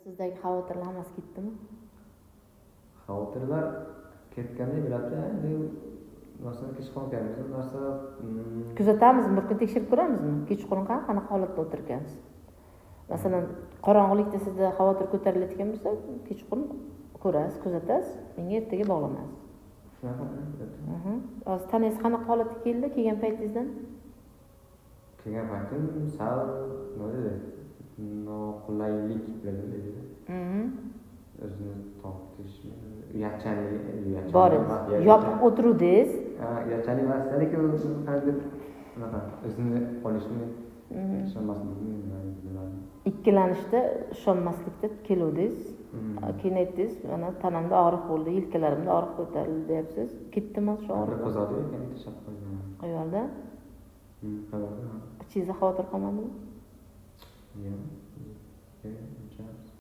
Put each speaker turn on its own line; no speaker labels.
Sizdagi xavotirlar hammasi ketdimi?
Xavotirlar ketgandek bo'ladi. Endi masalan kechqurun narsa
Kuzatamizmi? Bir kun tekshirib ko'ramizmi? Kechqurun qanaqa holatda o'tirgansiz? Masalan, qorong'ilikda sizda xavotir ko'tarilayotgan bo'lsa, kechqurun ko'rasiz, kuzatasiz, menga ertaga bog'lanasiz.
shunaqa.
Hozir tanangiz qanaqa holatga keldi kelgan paytingizdan?
Kelgan paytim sal nima deydi? Noqulaylik bilan deydi. O'zini tortish, uyatchanlik.
Bor. Yopiq o'tiruvdingiz.
Uyatchanlik emasdiki, qanday unaqa o'zini olishni ishonmaslikni
Ikkilanishda ishonmaslikda keluvdingiz. Keyin aytdingiz, mana tanamda og'riq bo'ldi, yelkalarimda og'riq ko'tarildi deyapsiz. Ketdimi shu og'riq?
Qo'zg'adi ekan, tashab qo'ygan.
Ayolda?
Qayerda?
Ichingizda xavotir qolmadimi?
Yo'q.